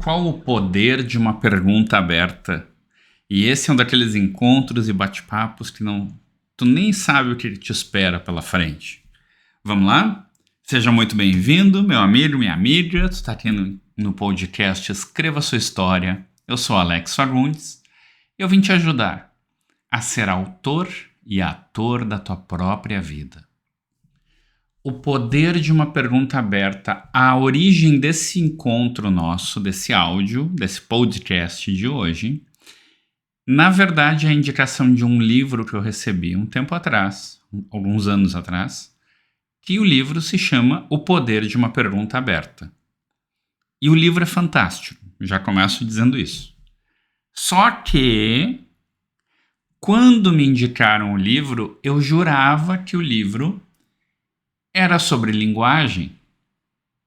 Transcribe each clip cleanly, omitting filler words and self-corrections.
Qual o poder de uma pergunta aberta? E esse é um daqueles encontros e bate-papos que tu nem sabe o que te espera pela frente. Vamos lá? Seja muito bem-vindo, meu amigo, minha amiga. Tu está aqui no podcast Escreva Sua História. Eu sou Alex Fagundes. Eu vim te ajudar a ser autor e ator da tua própria vida. O poder de uma pergunta aberta, a origem desse encontro nosso, desse áudio, desse podcast de hoje, na verdade é a indicação de um livro que eu recebi um tempo atrás, alguns anos atrás, que o livro se chama O Poder de uma Pergunta Aberta. E o livro é fantástico, já começo dizendo isso. Só que, quando me indicaram o livro, eu jurava que o livro era sobre linguagem.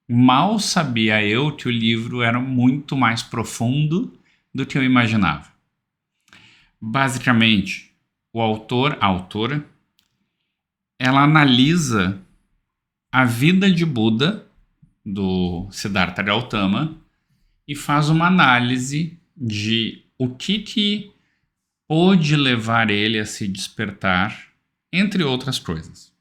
Mal sabia eu que o livro era muito mais profundo do que eu imaginava. Basicamente, a autora, ela analisa a vida de Buda, do Siddhartha Gautama, e faz uma análise de o que pôde levar ele a se despertar, entre outras coisas.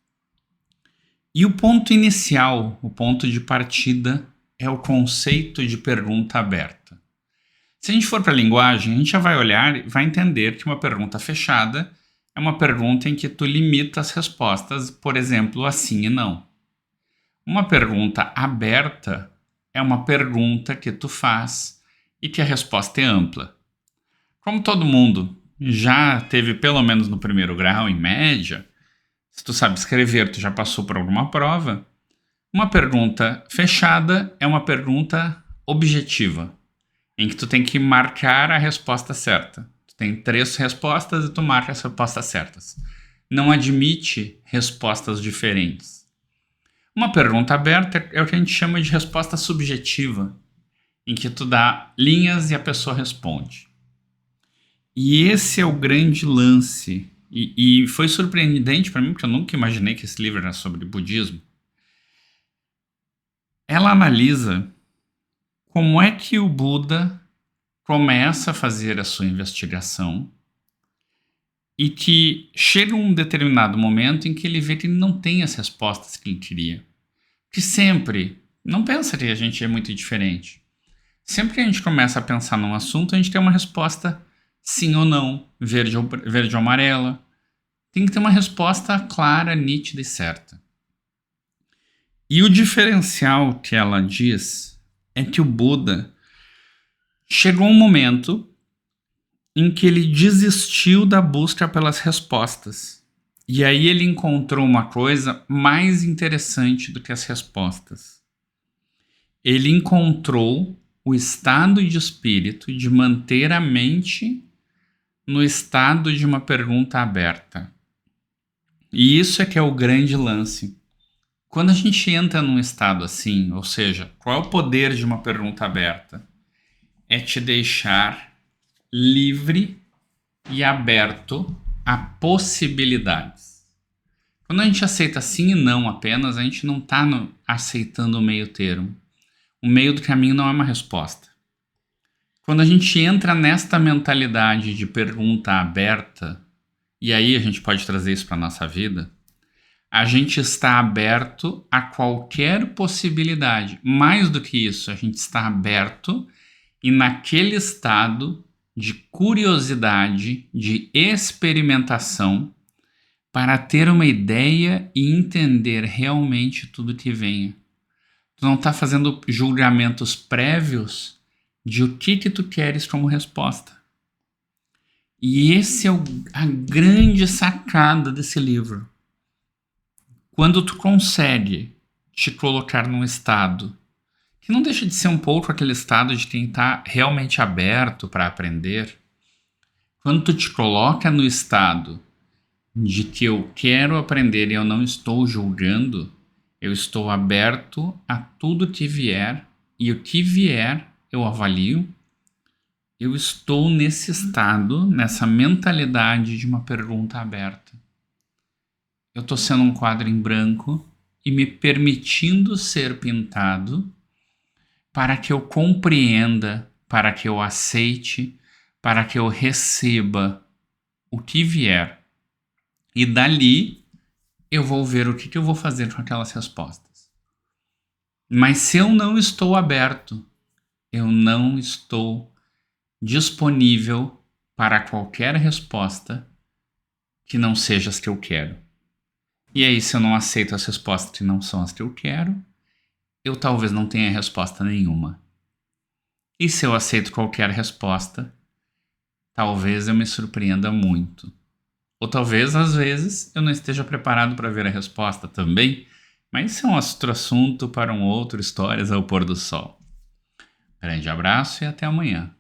E o ponto inicial, o ponto de partida, é o conceito de pergunta aberta. Se a gente for para a linguagem, a gente já vai olhar e vai entender que uma pergunta fechada é uma pergunta em que tu limita as respostas, por exemplo, a sim e não. Uma pergunta aberta é uma pergunta que tu faz e que a resposta é ampla. Como todo mundo já teve pelo menos no primeiro grau, em média, se tu sabe escrever, tu já passou por alguma prova, uma pergunta fechada é uma pergunta objetiva, em que tu tem que marcar a resposta certa. Tu tem 3 respostas e tu marca as respostas certas. Não admite respostas diferentes. Uma pergunta aberta é o que a gente chama de resposta subjetiva, em que tu dá linhas e a pessoa responde. E esse é o grande lance. E foi surpreendente para mim, porque eu nunca imaginei que esse livro era sobre budismo. Ela analisa como é que o Buda começa a fazer a sua investigação e que chega um determinado momento em que ele vê que ele não tem as respostas que ele queria. Que sempre, não pensa que a gente é muito diferente. Sempre que a gente começa a pensar num assunto, a gente tem uma resposta sim ou não, verde ou amarela. Tem que ter uma resposta clara, nítida e certa. E o diferencial que ela diz é que o Buda chegou um momento em que ele desistiu da busca pelas respostas. E aí ele encontrou uma coisa mais interessante do que as respostas. Ele encontrou o estado de espírito de manter a mente no estado de uma pergunta aberta. E isso é que é o grande lance. Quando a gente entra num estado assim, ou seja, qual é o poder de uma pergunta aberta? É te deixar livre e aberto a possibilidades. Quando a gente aceita sim e não apenas, a gente não está aceitando o meio termo. O meio do caminho não é uma resposta. Quando a gente entra nesta mentalidade de pergunta aberta, e aí a gente pode trazer isso para a nossa vida, a gente está aberto a qualquer possibilidade. Mais do que isso, a gente está aberto e naquele estado de curiosidade, de experimentação, para ter uma ideia e entender realmente tudo que venha. Tu não está fazendo julgamentos prévios de o que tu queres como resposta. E esse é a grande sacada desse livro. Quando tu consegue te colocar num estado que não deixa de ser um pouco aquele estado de quem está realmente aberto para aprender, quando tu te coloca no estado de que eu quero aprender e eu não estou julgando, eu estou aberto a tudo que vier e o que vier eu avalio, eu estou nesse estado, nessa mentalidade de uma pergunta aberta. Eu estou sendo um quadro em branco e me permitindo ser pintado para que eu compreenda, para que eu aceite, para que eu receba o que vier. E dali eu vou ver o que eu vou fazer com aquelas respostas. Mas se eu não estou aberto, eu não estou disponível para qualquer resposta que não seja as que eu quero. E aí, se eu não aceito as respostas que não são as que eu quero, eu talvez não tenha resposta nenhuma. E se eu aceito qualquer resposta, talvez eu me surpreenda muito. Ou talvez, às vezes, eu não esteja preparado para ver a resposta também, mas isso é um outro assunto para um outro Histórias ao Pôr do Sol. Grande abraço e até amanhã.